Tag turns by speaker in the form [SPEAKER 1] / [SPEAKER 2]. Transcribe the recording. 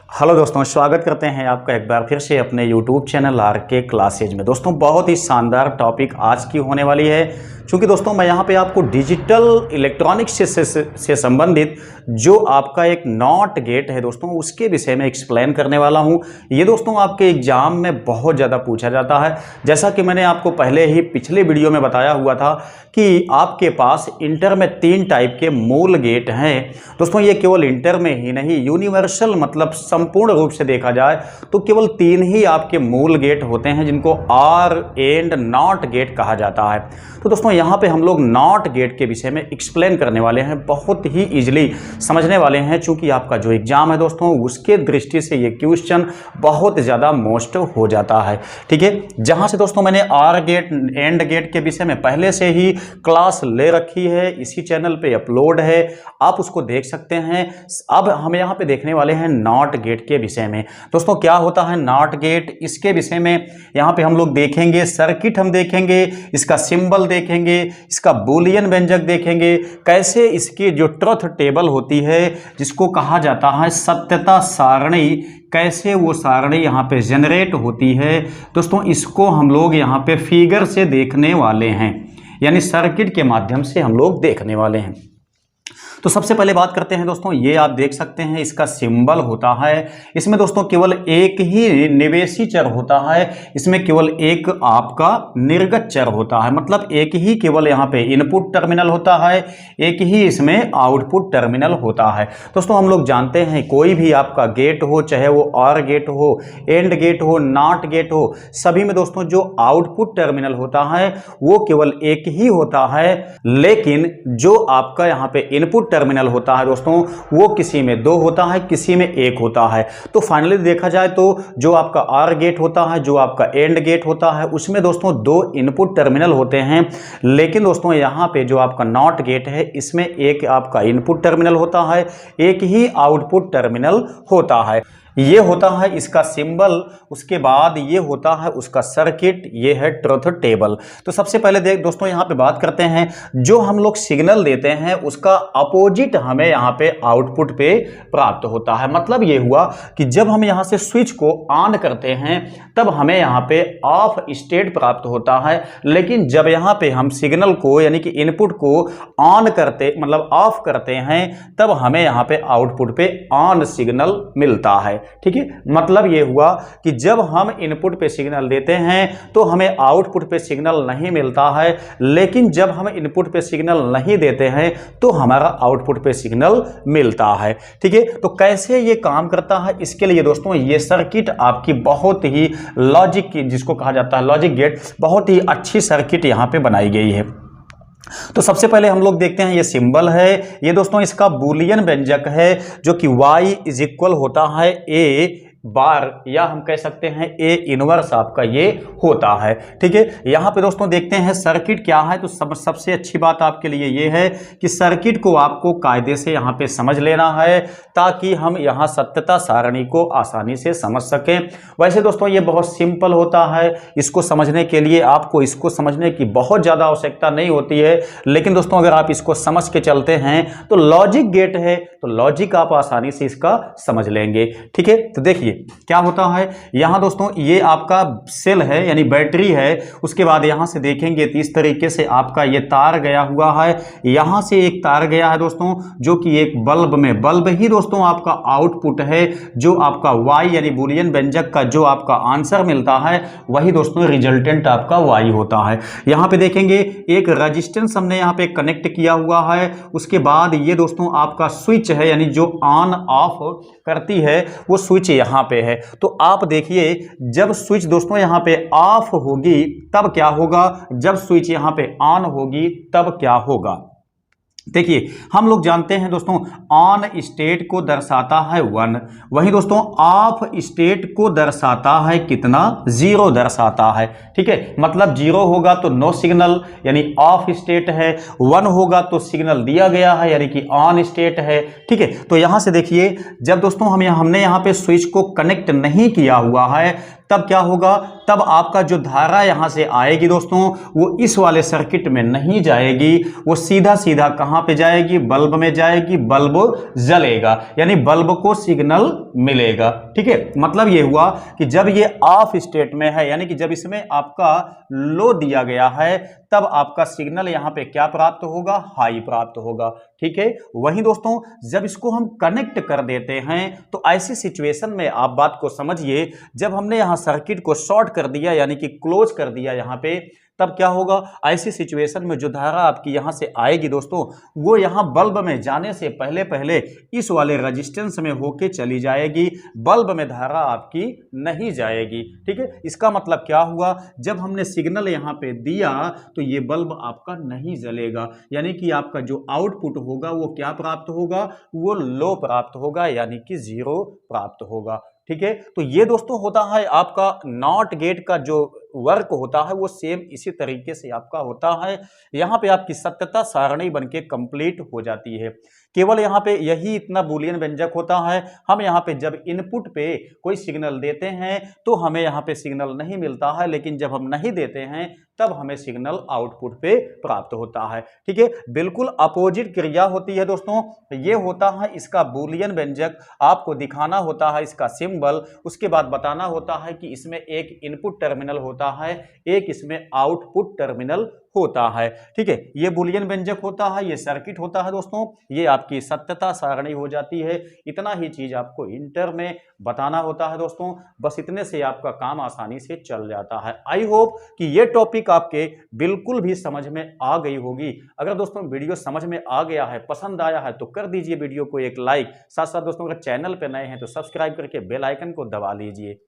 [SPEAKER 1] Hello दोस्तों, स्वागत करते हैं आपका एक बार फिर से अपने यूट्यूब चैनल आरके क्लासेज में। दोस्तों बहुत ही शानदार टॉपिक आज की होने वाली है, क्योंकि दोस्तों मैं यहाँ पे आपको डिजिटल इलेक्ट्रॉनिक्स से संबंधित जो आपका एक नॉट गेट है दोस्तों, उसके विषय में एक्सप्लेन करने वाला हूँ। ये दोस्तों आपके एग्जाम में बहुत ज़्यादा पूछा जाता है। जैसा कि मैंने आपको पहले ही पिछले वीडियो में बताया हुआ था कि आपके पास इंटर में 3 टाइप के मूल गेट हैं दोस्तों। ये केवल इंटर में ही नहीं, यूनिवर्सल मतलब संपूर्ण रूप से देखा जाए तो केवल 3 ही आपके मूल गेट होते हैं, जिनको आर एंड नॉट गेट कहा जाता है। तो दोस्तों यहाँ पे हम लोग नॉट गेट के विषय में एक्सप्लेन करने वाले हैं, बहुत ही इजीली समझने वाले हैं, चूंकि आपका जो एग्जाम है दोस्तों उसके दृष्टि से ये क्वेश्चन बहुत ज़्यादा मोस्ट हो जाता है। ठीक है, जहाँ से दोस्तों मैंने आर गेट एंड गेट के विषय में पहले से ही क्लास ले रखी है, इसी चैनल पे अपलोड है, आप उसको देख सकते हैं। अब हम यहाँ पे देखने वाले हैं नॉट गेट के विषय में। दोस्तों क्या होता है नॉट गेट, इसके विषय में यहाँ पे हम लोग देखेंगे, सर्किट हम देखेंगे, इसका सिंबल देखेंगे, इसका बूलियन व्यंजक देखेंगे, कैसे इसकी जो ट्रुथ टेबल होती है जिसको कहा जाता है सत्यता सारणी, कैसे वो सारणी यहाँ पे जनरेट होती है दोस्तों, इसको हम लोग यहाँ पे फिगर से देखने वाले हैं, यानी सर्किट के माध्यम से हम लोग देखने वाले हैं। तो सबसे पहले बात करते हैं दोस्तों, ये आप देख सकते हैं इसका सिंबल होता है। इसमें दोस्तों केवल एक ही निवेशी चर होता है, इसमें केवल एक आपका निर्गत चर होता है, मतलब एक ही केवल यहाँ पे इनपुट टर्मिनल होता है, एक ही इसमें आउटपुट टर्मिनल होता है। दोस्तों हम लोग जानते हैं कोई भी आपका गेट हो, चाहे वो आर गेट हो, एंड गेट हो, नॉट गेट हो, सभी में दोस्तों जो आउटपुट टर्मिनल होता है वो केवल एक ही होता है, लेकिन जो आपका यहाँ पे इनपुट टर्मिनल होता है दोस्तों वो किसी में 2 होता है, किसी में 1 होता है। तो फाइनली देखा जाए तो जो आपका आर गेट होता है, जो आपका एंड गेट होता है, उसमें दोस्तों 2 इनपुट टर्मिनल होते हैं, लेकिन दोस्तों यहाँ पे जो आपका नॉट गेट है इसमें एक आपका इनपुट टर्मिनल होता है, एक ही आउटपुट टर्मिनल होता है। ये होता है इसका सिंबल, उसके बाद ये होता है उसका सर्किट, ये है ट्रुथ टेबल। तो सबसे पहले देख दोस्तों यहाँ पे बात करते हैं, जो हम लोग सिग्नल देते हैं उसका अपोजिट हमें यहाँ पे आउटपुट पे प्राप्त होता है। मतलब ये हुआ कि जब हम यहाँ से स्विच को ऑन करते हैं तब हमें यहाँ पे ऑफ स्टेट प्राप्त होता है, लेकिन जब यहाँ पे हम सिग्नल को यानी कि इनपुट को ऑन करते मतलब ऑफ करते हैं तब हमें यहाँ पे आउटपुट पे ऑन सिग्नल मिलता है। ठीक है, मतलब ये हुआ कि जब हम इनपुट पे सिग्नल देते हैं तो हमें आउटपुट पे सिग्नल नहीं मिलता है, लेकिन जब हम इनपुट पे सिग्नल नहीं देते हैं तो हमारा आउटपुट पे सिग्नल मिलता है। ठीक है, तो कैसे ये काम करता है, इसके लिए दोस्तों ये सर्किट आपकी बहुत ही लॉजिक की, जिसको कहा जाता है लॉजिक गेट, बहुत ही अच्छी सर्किट यहाँ पे बनाई गई है। तो सबसे पहले हम लोग देखते हैं ये सिंबल है, ये दोस्तों इसका बूलियन व्यंजक है, जो कि y इज इक्वल होता है a बार, या हम कह सकते हैं ए इनवर्स आपका ये होता है। ठीक है, यहाँ पे दोस्तों देखते हैं सर्किट क्या है। तो सबसे अच्छी बात आपके लिए ये है कि सर्किट को आपको कायदे से यहाँ पे समझ लेना है, ताकि हम यहाँ सत्यता सारणी को आसानी से समझ सकें। वैसे दोस्तों ये बहुत सिंपल होता है, इसको समझने के लिए आपको इसको समझने की बहुत ज़्यादा आवश्यकता नहीं होती है, लेकिन दोस्तों अगर आप इसको समझ के चलते हैं तो लॉजिक गेट है, तो लॉजिक आप आसानी से इसका समझ लेंगे। ठीक है, तो देखिए क्या होता है यहां दोस्तों, ये आपका सेल है यानी बैटरी है, उसके बाद यहां से देखेंगे तो इस तरीके से आपका ये तार गया हुआ है, यहां से एक तार गया है दोस्तों जो कि एक बल्ब में, बल्ब ही दोस्तों आपका आउटपुट है, जो आपका y यानी बूलियन व्यंजक का जो आपका आंसर मिलता है वही दोस्तों रिजल्टेंट आपका y होता है। यहां पे देखेंगे एक रेजिस्टेंस हमने यहां पे कनेक्ट किया हुआ है, उसके बाद ये दोस्तों आपका स्विच है, यानी जो ऑन ऑफ करती है वो स्विच यहाँ पे है। तो आप देखिए जब स्विच दोस्तों यहाँ पे ऑफ होगी तब क्या होगा, जब स्विच यहाँ पे ऑन होगी तब क्या होगा। देखिए हम लोग जानते हैं दोस्तों ऑन स्टेट को दर्शाता है 1, वहीं दोस्तों ऑफ स्टेट को दर्शाता है कितना, 0 दर्शाता है। ठीक है, मतलब 0 होगा तो नो सिग्नल यानी ऑफ स्टेट है, 1 होगा तो सिग्नल दिया गया है यानी कि ऑन स्टेट है। ठीक है, तो यहां से देखिए जब दोस्तों हमने यहाँ पे स्विच को कनेक्ट नहीं किया हुआ है तब क्या होगा, तब आपका जो धारा यहां से आएगी दोस्तों वो इस वाले सर्किट में नहीं जाएगी, वो सीधा सीधा कहां पे जाएगी, बल्ब में जाएगी, बल्ब जलेगा, यानी बल्ब को सिग्नल मिलेगा। ठीक है, मतलब ये हुआ कि जब ये ऑफ स्टेट में है, यानी कि जब इसमें आपका लो दिया गया है, तब आपका सिग्नल यहां पे क्या प्राप्त होगा, हाई प्राप्त होगा। ठीक है, वहीं दोस्तों जब इसको हम कनेक्ट कर देते हैं तो ऐसी सिचुएशन में आप बात को समझिए, जब हमने यहां सर्किट को शॉर्ट कर दिया यानी कि क्लोज कर दिया यहां पे, तब क्या होगा, ऐसी सिचुएशन में जो धारा आपकी यहां से आएगी दोस्तों वो यहां बल्ब में जाने से पहले पहले इस वाले रेजिस्टेंस में होके चली जाएगी, बल्ब में धारा आपकी नहीं जाएगी। ठीक है, इसका मतलब क्या हुआ, जब हमने सिग्नल यहां पे दिया तो ये बल्ब आपका नहीं जलेगा, यानी कि आपका जो आउटपुट होगा वो क्या प्राप्त होगा, वो लो प्राप्त होगा, यानी कि जीरो प्राप्त होगा। ठीक है, तो ये दोस्तों होता है आपका नॉट गेट का जो वर्क होता है वो सेम इसी तरीके से आपका होता है। यहां पे आपकी सत्यता सारणी बनके कंप्लीट हो जाती है। केवल यहां पे यही इतना बूलियन व्यंजक होता है, हम यहां पे जब इनपुट पे कोई सिग्नल देते हैं तो हमें यहां पे सिग्नल नहीं मिलता है, लेकिन जब हम नहीं देते हैं तब हमें सिग्नल आउटपुट पे प्राप्त होता है। ठीक है, बिल्कुल अपोजिट क्रिया होती है दोस्तों। ये होता है इसका बूलियन व्यंजक, आपको दिखाना होता है इसका सिंबल, उसके बाद बताना होता है कि इसमें एक इनपुट टर्मिनल होता है, एक इसमें आउटपुट टर्मिनल होता है। ठीक है, ये बूलियन व्यंजक होता है, ये सर्किट होता है दोस्तों, ये आपकी सत्यता सारणी हो जाती है। इतना ही चीज आपको इंटर में बताना होता है दोस्तों, बस इतने से आपका काम आसानी से चल जाता है। आई होप कि ये टॉपिक आपके बिल्कुल भी समझ में आ गई होगी। अगर दोस्तों वीडियो समझ में आ गया है, पसंद आया है तो कर दीजिए वीडियो को एक लाइक, साथ साथ दोस्तों अगर चैनल पे नए हैं तो सब्सक्राइब करके बेल आइकन को दबा लीजिए।